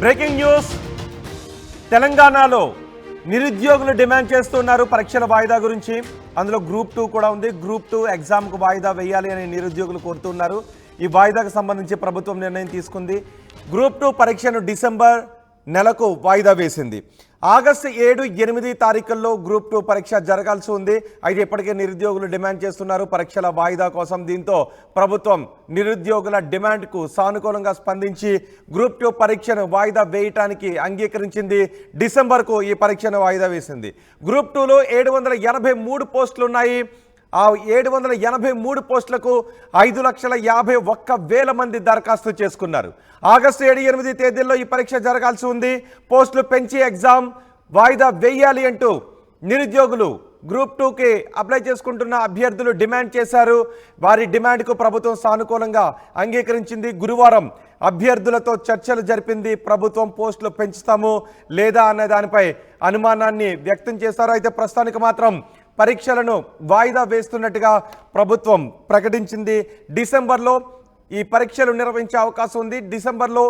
Breaking news. తెలంగాణలో నిరుద్యోగులు demand చేస్తున్నారు పరీక్షల వాయిదా గురించి. అందులో గ్రూప్ 2 కూడా ఉంది. గ్రూప్ 2 ఎగ్జామ్కు వాయిదా వేయాలి అని నిరుద్యోగులు కోరుతున్నారు. ఈ వాయిదాకు సంబంధించి ప్రభుత్వం నిర్ణయం తీసుకుంది. గ్రూప్ 2 పరీక్షను డిసెంబర్ నెలకు వాయిదా వేసింది. ఆగస్టు 7, 8 తారీఖుల్లో గ్రూప్ 2 పరీక్ష జరగాల్సి ఉంది. అయితే ఇప్పటికే నిరుద్యోగులు డిమాండ్ చేస్తున్నారు పరీక్షల వాయిదా కోసం. దీంతో ప్రభుత్వం నిరుద్యోగుల డిమాండ్కు సానుకూలంగా స్పందించి గ్రూప్ 2 పరీక్షను వాయిదా వేయటానికి అంగీకరించింది. డిసెంబర్కు ఈ పరీక్షను వాయిదా వేసింది. గ్రూప్ 2లో 783 పోస్టులు ఉన్నాయి. ఆ 783 పోస్టులకు 5,51,000 మంది దరఖాస్తు చేసుకున్నారు. ఆగస్టు 7, 8 తేదీల్లో ఈ పరీక్ష జరగాల్సి ఉంది. పోస్టులు పెంచి ఎగ్జామ్ వాయిదా వేయాలి అంటూ నిరుద్యోగులు గ్రూప్ 2కి అప్లై చేసుకుంటున్న అభ్యర్థులు డిమాండ్ చేశారు. వారి డిమాండ్కు ప్రభుత్వం సానుకూలంగా అంగీకరించింది. గురువారం అభ్యర్థులతో చర్చలు జరిపింది ప్రభుత్వం. పోస్టులు పెంచుతాము లేదా అనే దానిపై అనుమానాన్ని వ్యక్తం చేశారు. అయితే ప్రస్తుతానికి మాత్రం పరీక్షలను వాయిదా వేస్తున్నట్టుగా ప్రభుత్వం ప్రకటించింది. డిసెంబర్లో ఈ పరీక్షలు నిర్వహించే అవకాశం ఉంది. డిసెంబర్లో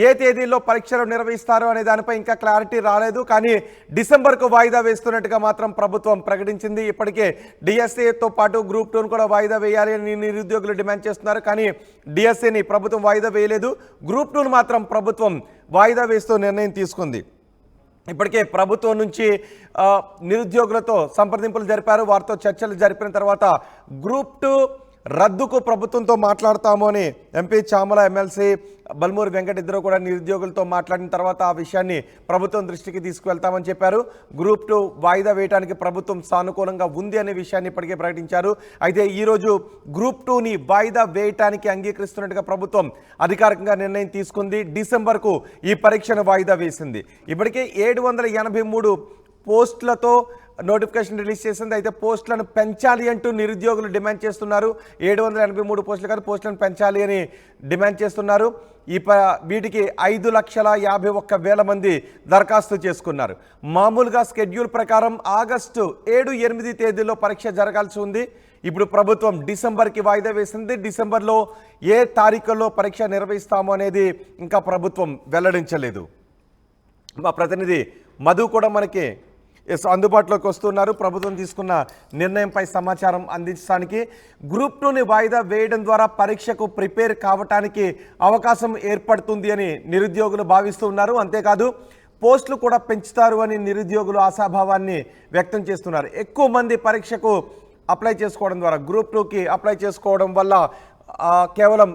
ఏ తేదీల్లో పరీక్షలు నిర్వహిస్తారు అనే దానిపై ఇంకా క్లారిటీ రాలేదు. కానీ డిసెంబర్కు వాయిదా వేస్తున్నట్టుగా మాత్రం ప్రభుత్వం ప్రకటించింది. ఇప్పటికే డిఎస్ఏతో పాటు గ్రూప్ 2ను కూడా వాయిదా వేయాలి అని నిరుద్యోగులు డిమాండ్ చేస్తున్నారు. కానీ డిఎస్ఏని ప్రభుత్వం వాయిదా వేయలేదు. గ్రూప్ 2ను మాత్రం ప్రభుత్వం వాయిదా వేస్తూ నిర్ణయం తీసుకుంది. ఇప్పటికే ప్రభుత్వం నుంచి నిరుద్యోగులతో సంప్రదింపులు జరిపారు. వారితో చర్చలు జరిపిన తర్వాత గ్రూప్ 2 రద్దుకు ప్రభుత్వంతో మాట్లాడతాము అని ఎంపీ చామల, ఎమ్మెల్సీ బల్మూరి వెంకట్ ఇద్దరు కూడా నిరుద్యోగులతో మాట్లాడిన తర్వాత ఆ విషయాన్ని ప్రభుత్వం దృష్టికి తీసుకువెళ్తామని చెప్పారు. గ్రూప్ 2 వాయిదా వేయడానికి ప్రభుత్వం సానుకూలంగా ఉంది అనే విషయాన్ని ఇప్పటికే ప్రకటించారు. అయితే ఈరోజు గ్రూప్ 2ని వాయిదా వేయటానికి అంగీకరిస్తున్నట్టుగా ప్రభుత్వం అధికారికంగా నిర్ణయం తీసుకుంది. డిసెంబర్కు ఈ పరీక్షను వాయిదా వేసింది. ఇప్పటికే 783 పోస్టులతో నోటిఫికేషన్ రిలీజ్ చేసింది. అయితే పోస్టులను పెంచాలి అంటూ నిరుద్యోగులు డిమాండ్ చేస్తున్నారు. 783 పోస్టులు కాదు, పోస్టులను పెంచాలి అని డిమాండ్ చేస్తున్నారు. వీటికి 5,51,000 మంది దరఖాస్తు చేసుకున్నారు. మామూలుగా స్కెడ్యూల్ ప్రకారం ఆగస్టు 7, 8 తేదీల్లో పరీక్ష జరగాల్సి ఉంది. ఇప్పుడు ప్రభుత్వం డిసెంబర్కి వాయిదా వేసింది. డిసెంబర్లో ఏ తారీఖుల్లో పరీక్ష నిర్వహిస్తాము అనేది ఇంకా ప్రభుత్వం వెల్లడించలేదు. మా ప్రతినిధి మధు కూడా మనకి అందుబాటులోకి వస్తున్నారు. ప్రభుత్వం తీసుకున్న నిర్ణయంపై సమాచారం అందించడానికి. గ్రూప్ 2ని వాయిదా వేయడం ద్వారా పరీక్షకు ప్రిపేర్ కావటానికి అవకాశం ఏర్పడుతుంది అని నిరుద్యోగులు భావిస్తున్నారు. అంతేకాదు పోస్టులు కూడా పెంచుతారు అని నిరుద్యోగులు ఆశాభావాన్ని వ్యక్తం చేస్తున్నారు. ఎక్కువ మంది పరీక్షకు అప్లై చేసుకోవడం ద్వారా, గ్రూప్ 2కి అప్లై చేసుకోవడం వల్ల కేవలం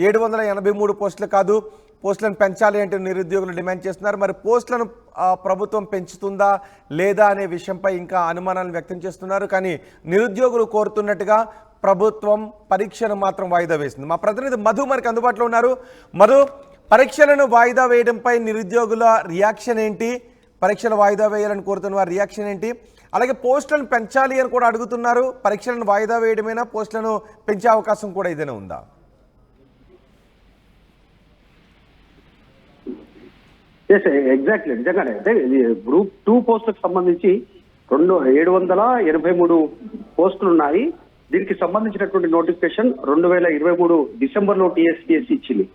783 పోస్టులు కాదు, పోస్టులను పెంచాలి అంటూ నిరుద్యోగులు డిమాండ్ చేస్తున్నారు. మరి పోస్టులను ప్రభుత్వం పెంచుతుందా లేదా అనే విషయంపై ఇంకా అనుమానాలు వ్యక్తం చేస్తున్నారు. కానీ నిరుద్యోగులు కోరుతున్నట్టుగా ప్రభుత్వం పరీక్షను మాత్రం వాయిదా వేసింది. మా ప్రతినిధి మధు మనకు అందుబాటులో ఉన్నారు. మధు, పరీక్షలను వాయిదా వేయడంపై నిరుద్యోగుల రియాక్షన్ ఏంటి? పరీక్షలు వాయిదా వేయాలని కోరుతున్న వారి రియాక్షన్ ఏంటి? అలాగే పోస్టులను పెంచాలి అని కూడా అడుగుతున్నారు. పరీక్షలను వాయిదా వేయడమేనా, పోస్టులను పెంచే అవకాశం కూడా ఏదైనా ఉందా? ఎగ్జాక్ట్లీ, నిజంగానే. అంటే గ్రూప్ 2 పోస్టులకు సంబంధించి 783 పోస్టులు ఉన్నాయి. దీనికి సంబంధించినటువంటి నోటిఫికేషన్ 2023 డిసెంబర్లో టీఎస్పీఎస్సీ ఇచ్చింది.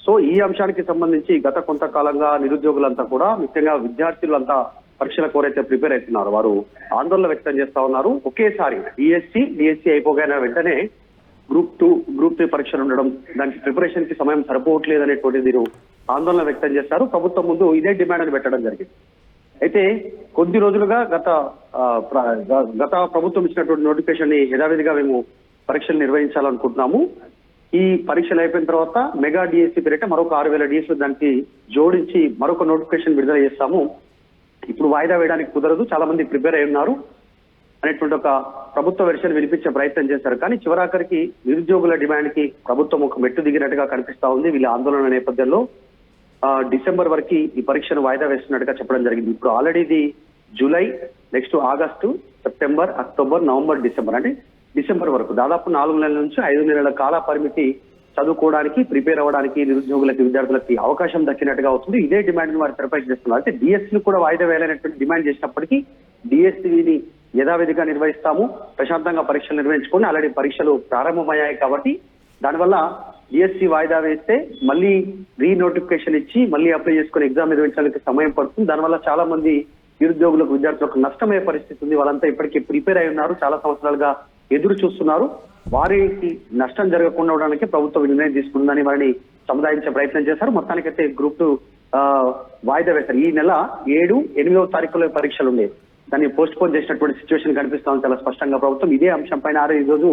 సో ఈ అంశానికి సంబంధించి గత కొంతకాలంగా నిరుద్యోగులంతా కూడా, ముఖ్యంగా విద్యార్థులంతా పరీక్షలకు ఎవరైతే ప్రిపేర్ అవుతున్నారో వారు ఆందోళన వ్యక్తం చేస్తా ఉన్నారు. ఒకేసారి డిఎస్సీ అయిపోయిన వెంటనే గ్రూప్ 3 పరీక్షలు ఉండడం, దానికి ప్రిపరేషన్ కి సమయం సరిపోవట్లేదు అనేటువంటి మీరు ఆందోళన వ్యక్తం చేస్తారు. ప్రభుత్వం ముందు ఇదే డిమాండ్ అని పెట్టడం జరిగింది. అయితే కొద్ది రోజులుగా గత ప్రభుత్వం ఇచ్చినటువంటి నోటిఫికేషన్ ని యథావిధిగా మేము పరీక్షలు నిర్వహించాలనుకుంటున్నాము. ఈ పరీక్షలు అయిపోయిన తర్వాత మెగా డిఎస్సీ పేరిట మరొక 6,000 డిఎస్సీ దానికి జోడించి మరొక నోటిఫికేషన్ విడుదల చేస్తాము. ఇప్పుడు వాయిదా వేయడానికి కుదరదు, చాలా మంది ప్రిపేర్ అయి ఉన్నారు అనేటువంటి ఒక ప్రభుత్వ వెర్షన్ వినిపించే ప్రయత్నం చేశారు. కానీ చివరాఖరికి నిరుద్యోగుల డిమాండ్ కి ప్రభుత్వం ఒక మెట్టు దిగినట్టుగా కనిపిస్తా ఉంది. వీళ్ళ ఆందోళన నేపథ్యంలో డిసెంబర్ వరకు ఈ పరీక్షను వాయిదా వేస్తున్నట్టుగా చెప్పడం జరిగింది. ఇప్పుడు ఆల్రెడీ ఇది July, next August, September, October, November, December, అంటే డిసెంబర్ వరకు దాదాపు 4 నెలల నుంచి 5 నెలల కాల పరిమితి చదువుకోవడానికి, ప్రిపేర్ అవ్వడానికి నిరుద్యోగులకి, విద్యార్థులకి అవకాశం దక్కినట్టుగా అవుతుంది. ఇదే డిమాండ్ వారు తెరపైకి చేస్తున్నారు. అయితే డిఎస్సీని కూడా వాయిదా వేయాలనేటువంటి డిమాండ్ చేసినప్పటికీ డిఎస్సీని యథావిధిగా నిర్వహిస్తాము, ప్రశాంతంగా పరీక్షలు నిర్వహించుకొని ఆల్రెడీ పరీక్షలు ప్రారంభమయ్యాయి కాబట్టి దానివల్ల డిఎస్సి వాయిదా వేస్తే మళ్ళీ రీనోటిఫికేషన్ ఇచ్చి మళ్ళీ అప్లై చేసుకుని ఎగ్జామ్ నిర్వహించడానికి సమయం పడుతుంది. దానివల్ల చాలా మంది నిరుద్యోగులకు విద్యార్థులకు నష్టమయ్యే పరిస్థితి ఉంది. వాళ్ళంతా ఇప్పటికే ప్రిపేర్ అయి ఉన్నారు, చాలా సంవత్సరాలుగా ఎదురు చూస్తున్నారు. వారికి నష్టం జరగకుండా ఉండడానికి ప్రభుత్వం నిర్ణయం తీసుకుందని వారిని సముదాయించే ప్రయత్నం చేశారు. మొత్తానికైతే గ్రూప్ 2 వాయిదా వేశారు. ఈ నెల 7, 8వ తారీఖులో పరీక్షలు ఉండేవి, దాన్ని పోస్ట్ పోన్ చేసినటువంటి సిచ్యువేషన్ కనిపిస్తామని చాలా స్పష్టంగా ప్రభుత్వం ఇదే అంశం పైన ఈ రోజు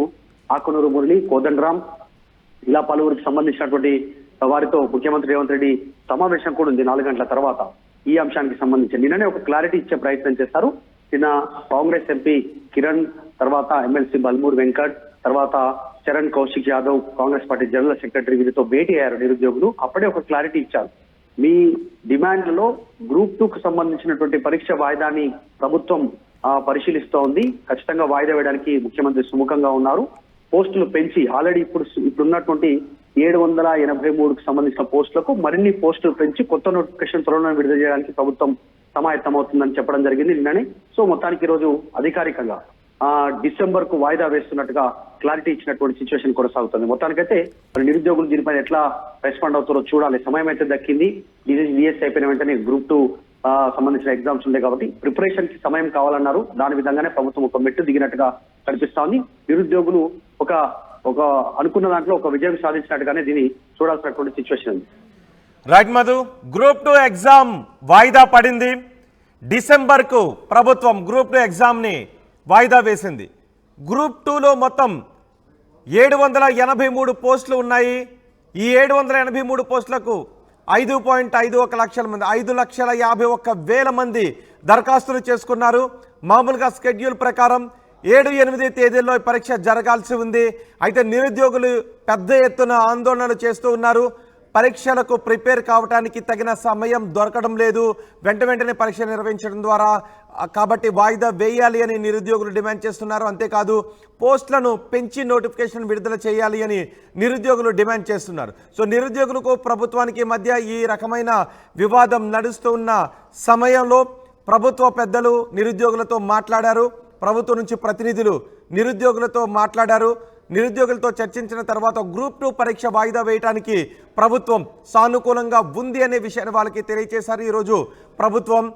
ఆకునూరు మురళి, కోదండరాం ఇలా పలువురికి సంబంధించినటువంటి వారితో ముఖ్యమంత్రి రేవంత్ రెడ్డి సమావేశం కూడా ఉంది 4 గంటల తర్వాత. ఈ అంశానికి సంబంధించి నిన్ననే ఒక క్లారిటీ ఇచ్చే ప్రయత్నం చేశారు. నిన్న కాంగ్రెస్ ఎంపీ కిరణ్, తర్వాత ఎమ్మెల్సీ బల్మూర్ వెంకట్, తర్వాత Charan Kaushik Yadav Congress party general secretary వీరితో భేటీ అయ్యారు నిరుద్యోగులు. అప్పుడే ఒక క్లారిటీ ఇచ్చారు. మీ డిమాండ్లలో గ్రూప్ 2కు సంబంధించినటువంటి పరీక్ష వాయిదాని ప్రభుత్వం పరిశీలిస్తోంది. ఖచ్చితంగా వాయిదా వేయడానికి ముఖ్యమంత్రి సుముఖంగా ఉన్నారు. పోస్టులు పెంచి ఆల్రెడీ ఇప్పుడున్నటువంటి 783కు సంబంధించిన పోస్టులకు మరిన్ని పోస్టులు పెంచి కొత్త నోటిఫికేషన్ త్వరలో విడుదల చేయడానికి ప్రభుత్వం సమాయత్తమవుతుందని చెప్పడం జరిగింది నిన్ననే. సో మొత్తానికి ఈ రోజు అధికారికంగా డిసెంబర్ కు వాయిదా వేస్తున్నట్టుగా క్లారిటీ ఇచ్చినటువంటి సిచ్యువేషన్ కొనసాగుతుంది. మొత్తానికైతే మరి నిరుద్యోగులు దీనిపైన ఎట్లా రెస్పాండ్ అవుతారో చూడాలి. సమయం అయితే దక్కింది. డిఎస్సి అయిపోయిన వెంటనే గ్రూప్ 2 సంబంధించిన ఎగ్జామ్స్ ఉన్నాయి కాబట్టి ప్రిపరేషన్ కి సమయం కావాలన్నారు. దాని విధంగానే ప్రభుత్వం ఒక మెట్టు దిగినట్టుగా కనిపిస్తా ఉంది. నిరుద్యోగులు ఒక అనుకున్న దాంట్లో ఒక విజయం సాధించినట్టుగానే దీన్ని చూడాల్సినటువంటి సిచ్యువేషన్ ఉంది. రైట్ మధు, గ్రూప్ 2 ఎగ్జామ్ వాయిదా పడింది. డిసెంబర్ కు ప్రభుత్వం గ్రూప్ 2 ఎగ్జామ్ ని వాయిదా వేసింది. గ్రూప్ 2లో మొత్తం 783 పోస్టులు ఉన్నాయి. ఈ 783 పోస్టులకు 5.51 లక్షల మంది, 5,51,000 మంది దరఖాస్తులు చేసుకున్నారు. మామూలుగా స్కెడ్యూల్ ప్రకారం 7, 8 తేదీల్లో పరీక్ష జరగాల్సి ఉంది. అయితే నిరుద్యోగులు పెద్ద ఎత్తున ఆందోళనలు చేస్తూ ఉన్నారు. పరీక్షలకు ప్రిపేర్ కావడానికి తగిన సమయం దొరకడం లేదు, వెంటనే పరీక్ష నిర్వహించడం ద్వారా. కాబట్టి వాయిదా వేయాలి అని నిరుద్యోగులు డిమాండ్ చేస్తున్నారు. అంతేకాదు పోస్టులను పెంచి నోటిఫికేషన్ విడుదల చేయాలి అని నిరుద్యోగులు డిమాండ్ చేస్తున్నారు. సో నిరుద్యోగులకు ప్రభుత్వానికి మధ్య ఈ రకమైన వివాదం నడుస్తూ ఉన్న సమయంలో ప్రభుత్వ పెద్దలు నిరుద్యోగులతో మాట్లాడారు. ప్రభుత్వం నుంచి ప్రతినిధులు నిరుద్యోగులతో మాట్లాడారు. నిరుద్యోగులతో చర్చించిన తర్వాత గ్రూప్ 2 పరీక్ష వాయిదా వేయడానికి ప్రభుత్వం సానుకూలంగా ఉంది అనే విషయాన్ని వాళ్ళకి తెలియజేశారు. ఈరోజు ప్రభుత్వం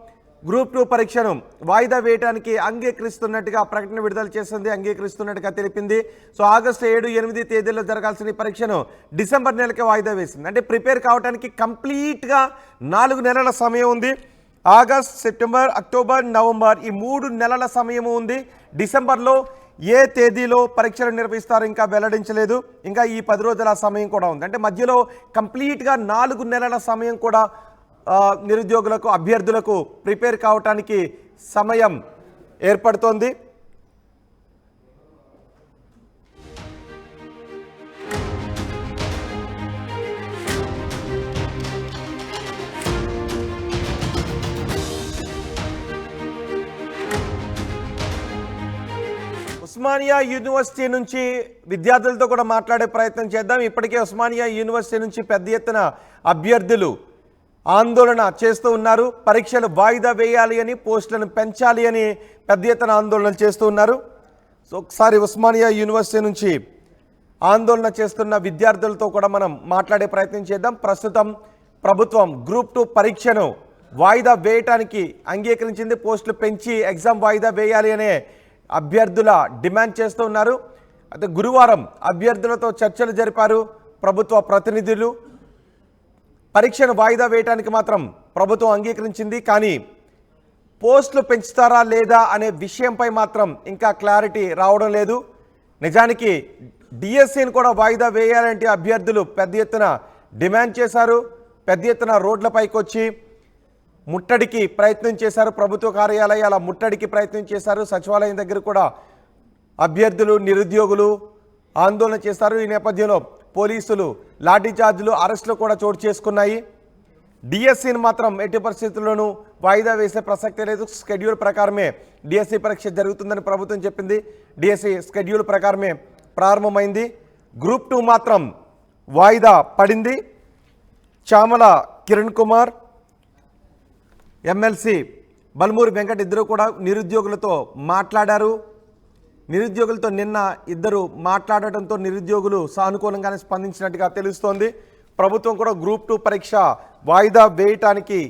గ్రూప్ 2 పరీక్షను వాయిదా వేయడానికి అంగీకరిస్తున్నట్టుగా ప్రకటన విడుదల చేసింది, అంగీకరిస్తున్నట్టుగా తెలిపింది. సో ఆగస్టు 7, 8 తేదీల్లో జరగాల్సిన పరీక్షను డిసెంబర్ నెలకే వాయిదా వేసింది. అంటే ప్రిపేర్ కావడానికి కంప్లీట్గా 4 నెలల సమయం ఉంది. ఆగస్ట్, సెప్టెంబర్, అక్టోబర్, నవంబర్ ఈ 3 నెలల సమయము ఉంది. డిసెంబర్లో ఏ తేదీలో పరీక్షలు నిర్వహిస్తారో ఇంకా వెల్లడించలేదు. ఇంకా ఈ 10 రోజుల సమయం కూడా ఉంది. అంటే మధ్యలో కంప్లీట్గా 4 నెలల సమయం కూడా నిరుద్యోగులకు, అభ్యర్థులకు ప్రిపేర్ కావటానికి సమయం ఏర్పడుతోంది. ఉస్మానియా యూనివర్సిటీ నుంచి విద్యార్థులతో కూడా మాట్లాడే ప్రయత్నం చేద్దాం. ఇప్పటికే ఉస్మానియా యూనివర్సిటీ నుంచి పెద్ద ఎత్తున అభ్యర్థులు ఆందోళన చేస్తూ ఉన్నారు. పరీక్షలు వాయిదా వేయాలి అని, పోస్టులను పెంచాలి అని పెద్ద ఎత్తున ఆందోళన చేస్తూ ఉన్నారు. సో ఒకసారి ఉస్మానియా యూనివర్సిటీ నుంచి ఆందోళన చేస్తున్న విద్యార్థులతో కూడా మనం మాట్లాడే ప్రయత్నం చేద్దాం. ప్రస్తుతం ప్రభుత్వం గ్రూప్ 2 పరీక్షను వాయిదా వేయటానికి అంగీకరించింది. పోస్టులు పెంచి ఎగ్జామ్ వాయిదా వేయాలి అనే అభ్యర్థుల డిమాండ్ చేస్తూ ఉన్నారు. అయితే గురువారం అభ్యర్థులతో చర్చలు జరిపారు ప్రభుత్వ ప్రతినిధులు. పరీక్షను వాయిదా వేయడానికి మాత్రం ప్రభుత్వం అంగీకరించింది. కానీ పోస్టులు పెంచుతారా లేదా అనే విషయంపై మాత్రం ఇంకా క్లారిటీ రావడం లేదు. నిజానికి డిఎస్సిని కూడా వాయిదా వేయాలంటే అభ్యర్థులు పెద్ద ఎత్తున డిమాండ్ చేశారు. పెద్ద ఎత్తున రోడ్లపైకి వచ్చి ముట్టడికి ప్రయత్నం చేశారు. ప్రభుత్వ కార్యాలయాల ముట్టడికి ప్రయత్నం చేశారు. సచివాలయం దగ్గర కూడా అభ్యర్థులు, నిరుద్యోగులు ఆందోళన చేశారు. ఈ నేపథ్యంలో పోలీసులు లాఠీచార్జీలు, అరెస్టులు కూడా చోటు చేసుకున్నాయి. డిఎస్సిని మాత్రం ఎట్టి పరిస్థితుల్లోనూ వాయిదా వేసే ప్రసక్తే లేదు. షెడ్యూల్ ప్రకారమే డిఎస్సి పరీక్ష జరుగుతుందని ప్రభుత్వం చెప్పింది. డిఎస్సి షెడ్యూల్ ప్రకారమే ప్రారంభమైంది. గ్రూప్ 2 మాత్రం వాయిదా పడింది. చామల కిరణ్ కుమార్, ఎమ్మెల్సీ బల్మూరి వెంకట్ ఇద్దరు కూడా నిరుద్యోగులతో మాట్లాడారు. నిరుద్యోగులతో నిన్న ఇద్దరు మాట్లాడటంతో నిరుద్యోగులు సానుకూలంగానే స్పందించినట్టుగా తెలుస్తోంది. ప్రభుత్వం కూడా గ్రూప్ 2 పరీక్ష వాయిదా వేయటానికి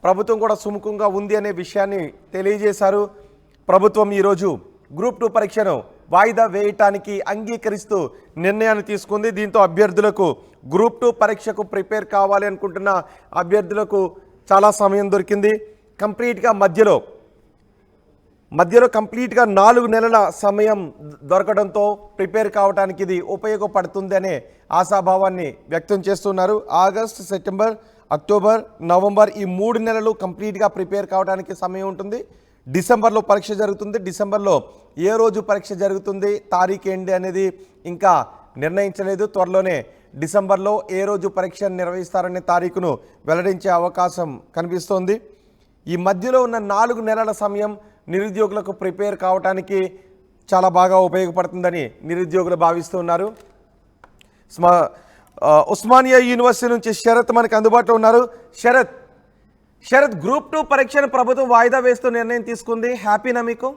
ప్రభుత్వం కూడా సుముఖంగా ఉంది అనే విషయాన్ని తెలియజేశారు. ప్రభుత్వం ఈరోజు గ్రూప్ 2 పరీక్షను వాయిదా వేయటానికి అంగీకరిస్తూ నిర్ణయాన్ని తీసుకుంది. దీంతో అభ్యర్థులకు గ్రూప్ 2 పరీక్షకు ప్రిపేర్ కావాలి అనుకుంటున్న అభ్యర్థులకు చాలా సమయం దొరికింది. కంప్లీట్గా మధ్యలో కంప్లీట్గా 4 నెలల సమయం దొరకడంతో ప్రిపేర్ కావడానికి ఇది ఉపయోగపడుతుంది అనే ఆశాభావాన్ని వ్యక్తం చేస్తున్నారు. ఆగస్ట్, సెప్టెంబర్, అక్టోబర్, నవంబర్ ఈ 3 నెలలు కంప్లీట్గా ప్రిపేర్ కావడానికి సమయం ఉంటుంది. డిసెంబర్లో పరీక్ష జరుగుతుంది. డిసెంబర్లో ఏ రోజు పరీక్ష జరుగుతుంది, తారీఖు ఏంటి అనేది ఇంకా నిర్ణయించలేదు. త్వరలోనే డిసెంబర్లో ఏ రోజు పరీక్ష నిర్వహిస్తారనే తారీఖును వెల్లడించే అవకాశం కనిపిస్తోంది. ఈ మధ్యలో ఉన్న 4 నెలల సమయం నిరుద్యోగులకు ప్రిపేర్ కావడానికి చాలా బాగా ఉపయోగపడుతుందని నిరుద్యోగులు భావిస్తున్నారు. ఉస్మానియా యూనివర్సిటీ నుంచి శరత్ మనకు అందుబాటులో ఉన్నారు. శరత్, గ్రూప్ 2 పరీక్షను ప్రభుత్వం వాయిదా వేస్తూ నిర్ణయం తీసుకుంది. హ్యాపీనా మీకు?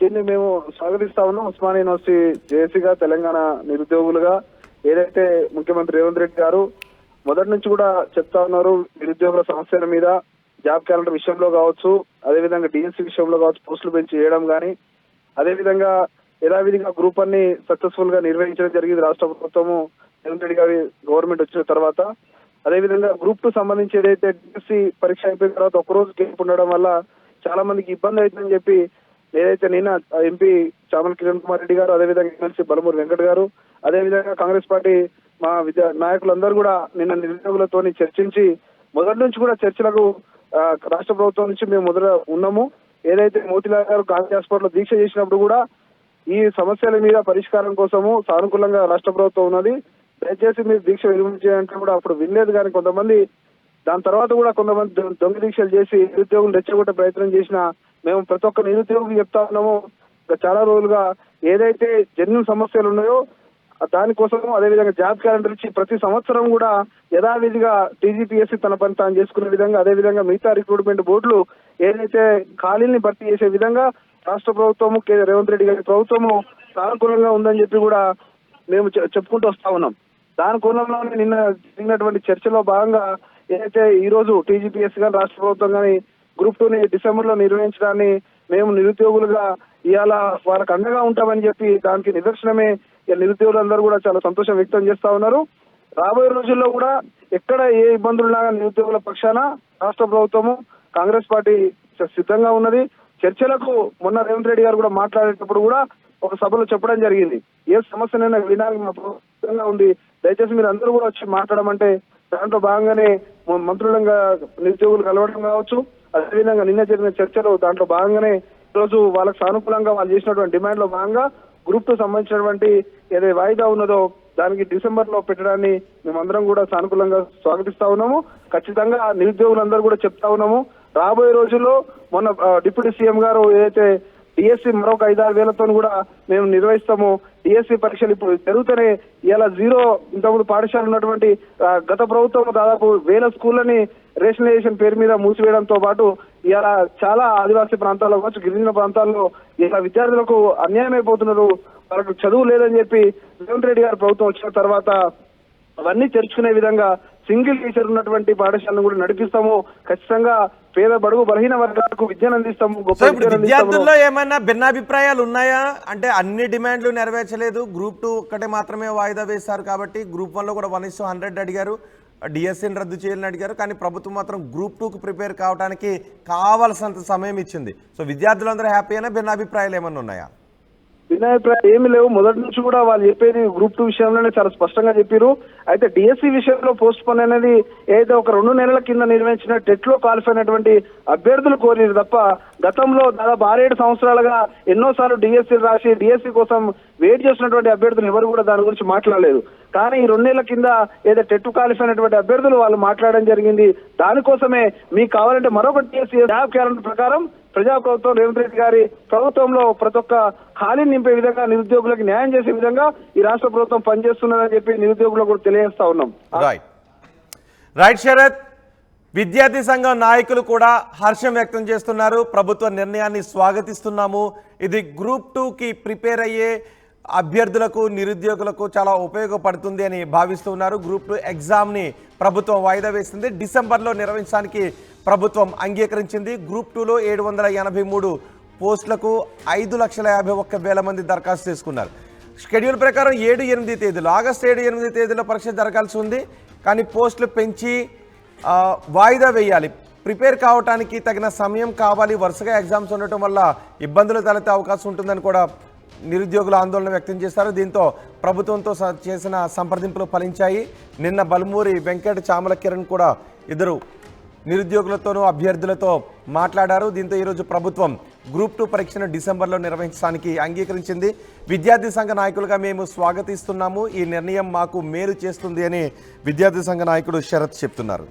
దీన్ని మేము స్వాగతిస్తా ఉన్నాం. ఉస్మానియా యూనివర్సిటీ జేఏసీగా, తెలంగాణ నిరుద్యోగులుగా ఏదైతే ముఖ్యమంత్రి రేవంత్ రెడ్డి గారు మొదటి నుంచి కూడా చెప్తా ఉన్నారు, నిరుద్యోగుల సమస్యల మీద జాబ్ క్యాలెండర్ విషయంలో కావచ్చు, అదేవిధంగా డిఎస్సి విషయంలో కావచ్చు, పోస్టులు పెంచి చేయడం కానీ, అదేవిధంగా యథావిధిగా గ్రూప్ అన్ని సక్సెస్ఫుల్ గా నిర్వహించడం జరిగింది రాష్ట్ర ప్రభుత్వము రేవంత్ రెడ్డి గారి గవర్నమెంట్ వచ్చిన తర్వాత. అదేవిధంగా గ్రూప్ 2 సంబంధించి ఏదైతే డిఎస్సి పరీక్ష అయిపోయిన తర్వాత ఒకరోజు గ్యాప్ ఉండడం వల్ల చాలా మందికి ఇబ్బంది అవుతుందని చెప్పి ఏదైతే నిన్న ఎంపీ చామల కిరణ్ కుమార్ రెడ్డి గారు, అదేవిధంగా ఎమ్మెల్సీ బలమూరి వెంకట్ గారు, అదేవిధంగా కాంగ్రెస్ పార్టీ మా నాయకులందరూ కూడా నిన్న నిరుద్యోగులతో చర్చించి మొదటి నుంచి కూడా చర్చలకు రాష్ట్ర ప్రభుత్వం నుంచి మేము మొదట ఉన్నాము. ఏదైతే మోతిలాల్ గారు గాంధీ హాస్పిటల్లో దీక్ష చేసినప్పుడు కూడా ఈ సమస్యల మీద పరిష్కారం కోసము సానుకూలంగా రాష్ట్ర ప్రభుత్వం ఉన్నది, దయచేసి మీరు దీక్ష విరమించాలంటే కూడా అప్పుడు వినలేదు. కానీ కొంతమంది దాని తర్వాత కూడా కొంతమంది దొంగ దీక్షలు చేసి నిరుద్యోగులు రెచ్చగొట్టే ప్రయత్నం చేసినా మేము ప్రతి ఒక్క నిరుద్యోగులు చెప్తా ఉన్నాము, చాలా రోజులుగా ఏదైతే జన్యు సమస్యలు ఉన్నాయో దానికోసము, అదేవిధంగా జాబ్ క్యాలెండర్ ఇచ్చి ప్రతి సంవత్సరం కూడా యథావిధిగా టీజీపీఎస్సీ తన పని తాను చేసుకునే విధంగా, అదేవిధంగా మిగతా రిక్రూట్మెంట్ బోర్డులు ఏదైతే ఖాళీని భర్తీ చేసే విధంగా రాష్ట్ర ప్రభుత్వము రేవంత్ రెడ్డి గారి ప్రభుత్వము సానుకూలంగా ఉందని చెప్పి కూడా మేము చెప్పుకుంటూ వస్తా ఉన్నాం. దాని కోణంలోనే నిన్న జరిగినటువంటి చర్చలో భాగంగా ఏదైతే ఈ రోజు టీజీపీఎస్సీ కానీ రాష్ట్ర ప్రభుత్వం కానీ గ్రూప్ 2ని డిసెంబర్ లో నిర్వహించడాన్ని మేము నిరుద్యోగులుగా ఇవాళ వాళ్ళకి అండగా ఉంటామని చెప్పి దానికి నిదర్శనమే నిరుద్యోగులందరూ కూడా చాలా సంతోషం వ్యక్తం చేస్తా ఉన్నారు. రాబోయే రోజుల్లో కూడా ఎక్కడ ఏ ఇబ్బందులున్నా నిరుద్యోగుల పక్షాన రాష్ట్ర ప్రభుత్వము కాంగ్రెస్ పార్టీ సిద్ధంగా ఉన్నది. చర్చలకు మొన్న రేవంత్ రెడ్డి గారు కూడా మాట్లాడేటప్పుడు కూడా ఒక సభలో చెప్పడం జరిగింది, ఏ సమస్యనైనా వినాలి మా ప్రభుత్వంగా ఉంది, దయచేసి మీరు అందరూ కూడా వచ్చి మాట్లాడమంటే దాంట్లో భాగంగానే మంత్రులంగా నిరుద్యోగులు కలవడం కావచ్చు, అదేవిధంగా నిన్న జరిగిన చర్చలు దాంట్లో భాగంగానే ఈరోజు వాళ్ళకి సానుకూలంగా వాళ్ళు చేసినటువంటి డిమాండ్ లో భాగంగా గ్రూప్ 2 సంబంధించినటువంటి ఏదైతే వాయిదా ఉన్నదో దానికి డిసెంబర్ లో పెట్టడాన్ని మేమందరం కూడా సానుకూలంగా స్వాగతిస్తా ఉన్నాము. ఖచ్చితంగా నిరుద్యోగులందరూ కూడా చెప్తా ఉన్నాము, రాబోయే రోజుల్లో మొన్న డిప్యూటీ సీఎం గారు ఏదైతే డిఎస్సి మరొక 5-6 వేలతో కూడా మేము నిర్వహిస్తాము. డిఎస్సి పరీక్షలు ఇప్పుడు జరుగుతూనే ఇలా జీరో ఇంతకుముందు పాఠశాల ఉన్నటువంటి గత ప్రభుత్వం దాదాపు 1000 స్కూళ్ళని రేషనలైజేషన్ పేరు మీద మూసివేయడంతో పాటు ఇలా చాలా ఆదివాసీ ప్రాంతాల్లో కావచ్చు, గిరిజన ప్రాంతాల్లో ఇలా విద్యార్థులకు అన్యాయం అయిపోతున్నారు, వాళ్ళకు చదువు లేదని చెప్పి రేవంత్ రెడ్డి గారి ప్రభుత్వం వచ్చిన తర్వాత అవన్నీ తెరుచుకునే విధంగా సింగిల్ టీచర్ ఉన్నటువంటి పాఠశాలను కూడా నడిపిస్తాము. ఖచ్చితంగా పేద బడుగు బలహీన వర్గాలకు విద్యను అందిస్తాము. విద్యార్థుల్లో ఏమైనా భిన్నాభిప్రాయాలు ఉన్నాయా? అంటే అన్ని డిమాండ్లు నెరవేర్చలేదు, గ్రూప్ 2 ఒక్కటే మాత్రమే వాయిదా వేశారు కాబట్టి గ్రూప్ 1లో కూడా 1:100 అడిగారు, డిఎస్సీని రద్దు చేయాలని అడిగారు, కానీ ప్రభుత్వం మాత్రం గ్రూప్ 2కు ప్రిపేర్ కావడానికి కావాల్సినంత సమయం ఇచ్చింది. సో విద్యార్థులందరూ హ్యాపీ అయినా భిన్నాభిప్రాయాలు ఏమైనా ఉన్నాయా? భిన్నాభిప్రాయాలు ఏమి లేవు. మొదటి నుంచి కూడా వాళ్ళు చెప్పేది గ్రూప్ 2 విషయంలోనే చాలా స్పష్టంగా చెప్పారు. అయితే డిఎస్సి విషయంలో పోస్ట్ పోన్ అనేది ఏదైతే ఒక 2 నెలల కింద నిర్వహించిన టెట్ లో క్వాలిఫై అయినటువంటి అభ్యర్థులు కోరిరు తప్ప గతంలో దాదాపు 6-7 సంవత్సరాలుగా ఎన్నోసార్లు డిఎస్సి రాసి డిఎస్సి కోసం వెయిట్ చేస్తున్నటువంటి అభ్యర్థులు ఎవరు కూడా దాని గురించి మాట్లాడలేదు. కానీ ఈ 2 నెలల కింద ఏదైతే టెట్ క్వాలిఫై అయినటువంటి అభ్యర్థులు వాళ్ళు మాట్లాడడం జరిగింది. దానికోసమే మీకు కావాలంటే మరొక డిఎస్సి జాబ్ క్యాలెండర్ ప్రకారం ప్రజా ప్రభుత్వం రేవంత్ రెడ్డి గారి ప్రభుత్వంలో ప్రతి ఒక్క ఖాళీని నింపే విధంగా నిరుద్యోగులకు న్యాయం చేసే విధంగా ఈ రాష్ట్ర ప్రభుత్వం పనిచేస్తున్నదని చెప్పి నిరుద్యోగులకు కూడా తెలియజేస్తా ఉన్నాం. రైట్ శరత్, విద్యార్థి సంఘం నాయకులు కూడా హర్షం వ్యక్తం చేస్తున్నారు. ప్రభుత్వ నిర్ణయాన్ని స్వాగతిస్తున్నాము. ఇది గ్రూప్ 2కి ప్రిపేర్ అయ్యే అభ్యర్థులకు నిరుద్యోగులకు చాలా ఉపయోగపడుతుంది అని భావిస్తున్నారు. గ్రూప్ 2 ఎగ్జామ్ని ప్రభుత్వం వాయిదా వేసింది. డిసెంబర్లో నిర్వహించడానికి ప్రభుత్వం అంగీకరించింది. గ్రూప్ 2లో 783 పోస్టులకు 5,51,000 మంది దరఖాస్తు చేసుకున్నారు. షెడ్యూల్ ప్రకారం 7-8 తేదీలో ఆగస్టు 7-8 తేదీలో పరీక్ష జరగాల్సి ఉంది. కానీ పోస్టులు పెంచి వాయిదా వేయాలి. ప్రిపేర్ కావడానికి తగిన సమయం కావాలి. వరుసగా ఎగ్జామ్స్ ఉండటం వల్ల ఇబ్బందులు తలెత్తే అవకాశం ఉంటుందని కూడా నిరుద్యోగులు ఆందోళన వ్యక్తం చేస్తారు. దీంతో ప్రభుత్వంతో చేసిన సంప్రదింపులు ఫలించాయి. నిన్న బల్మూరి వెంకట చామల కిరణ్ కూడా ఇద్దరు నిరుద్యోగులతోనూ అభ్యర్థులతో మాట్లాడారు. దీంతో ఈరోజు ప్రభుత్వం గ్రూప్ 2 పరీక్షను డిసెంబర్లో నిర్వహించడానికి అంగీకరించింది. విద్యార్థి సంఘ నాయకులుగా మేము స్వాగతిస్తున్నాము. ఈ నిర్ణయం మాకు మేలు చేస్తుంది అని విద్యార్థి సంఘ నాయకుడు శరత్ చెప్తున్నారు.